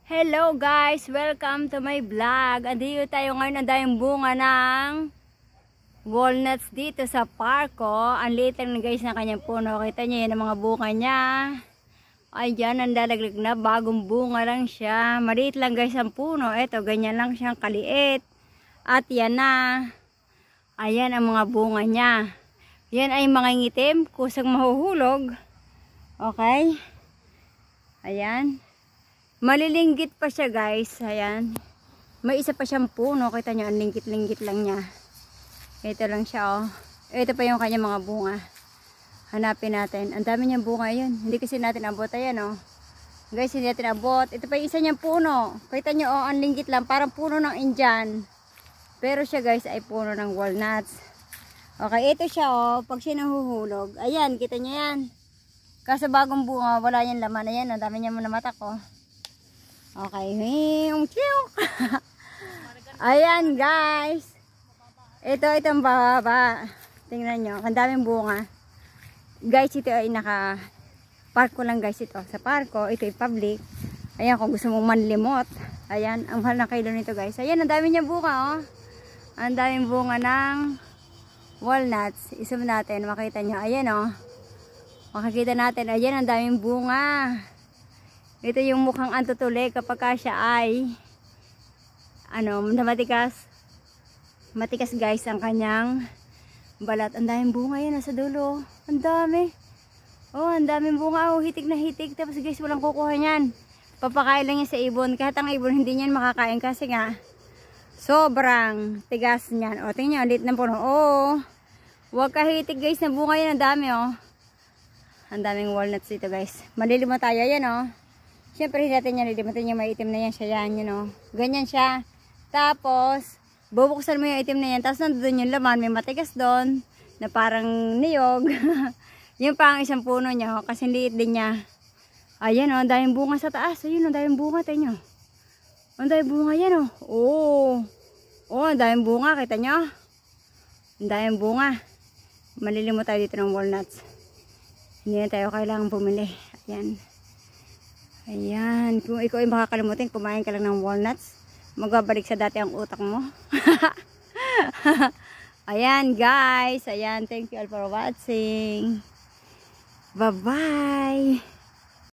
Hello guys! Welcome to my vlog. Andito tayo ngayon, ang daming bunga ng walnuts dito sa parko. Ang liit lang guys ng kanyang puno. Kita niyo yan ang mga bunga niya. Ayan, ang lalaglag na. Bagong bunga lang siya. Maliit lang guys ang puno. Eto, ganyan lang siyang kaliit. At yan na. Ayan ang mga bunga niya. Yan ay mga ngitim. Kusang mahuhulog. Okay. Ayan. Malilinggit pa siya guys. Ayan. May isa pa siyang puno. Kita nyo, ang linggit-linggit lang niya. Ito lang siya oh. Ito pa yung kanyang mga bunga. Hanapin natin. Ang dami niyang bunga yun. Hindi kasi natin abot. Ayan oh. Guys, hindi natin abot. Ito pa yung isa niyang puno. Kita nyo oh, ang linggit lang. Parang puno ng Indian. Pero siya guys ay puno ng walnuts. Okay, ito siya oh. Pag siya nahuhulog. Ayan, kita nyo yan. Kasi bagong bunga, wala yan laman. Ayan, ang dami niya muna mata ko. Okay, ayan guys. Itong baba. Tingnan nyo, ang daming bunga. Guys, ito ay naka-parko lang guys ito. Sa parko, ito ay public. Ayan, kung gusto mong manlimot. Ayan, ang mahal na kilo nito guys. Ayan, ang dami niya bunga oh. Ang daming bunga ng walnuts. I-zoom natin, makita nyo. Ayan oh. Makikita natin, ayan, ang daming bunga. Ito yung mukhang antutuli kapag siya ay matikas. Matikas guys ang kanyang balat. Ang daming bunga yan nasa dulo. Ang dami. Oh, ang daming bunga. Oh, hitik na hitik. Tapos guys, walang kukuha niyan. Papakain lang niya sa ibon. Kahit ang ibon hindi niyan makakain kasi nga sobrang tigas niyan. Oh, tingnan niyo, ulit ng puno. Oh, huwag kahitik guys na bunga yan. Ang dami oh. Ang daming walnuts dito guys. Malilimot tayo yan oh. Siyempre hindi natin yan, limatin yung maitim na yan siya yan, you know. Ganyan siya. Tapos, bubuksan mo yung itim na yan. Tapos nandun yung laman, may matigas doon. Na parang niyog. Yung pa ang isang puno niya, kasi liit din niya. Ayan o, ang daming bunga sa taas. Ayun, ang daming bunga, tayo nyo. Ang daming bunga yan o. Oo. Oo, ang daming bunga, kita nyo. Ang daming bunga. Malilimot tayo dito ng walnuts. Hindi na tayo kailangan bumili. Ayan. Ayan, kung ikaw ay makakalimutin, kumain ka lang ng walnuts, magbabalik sa dati ang utak mo. Ayan guys, ayan, thank you all for watching. Bye bye.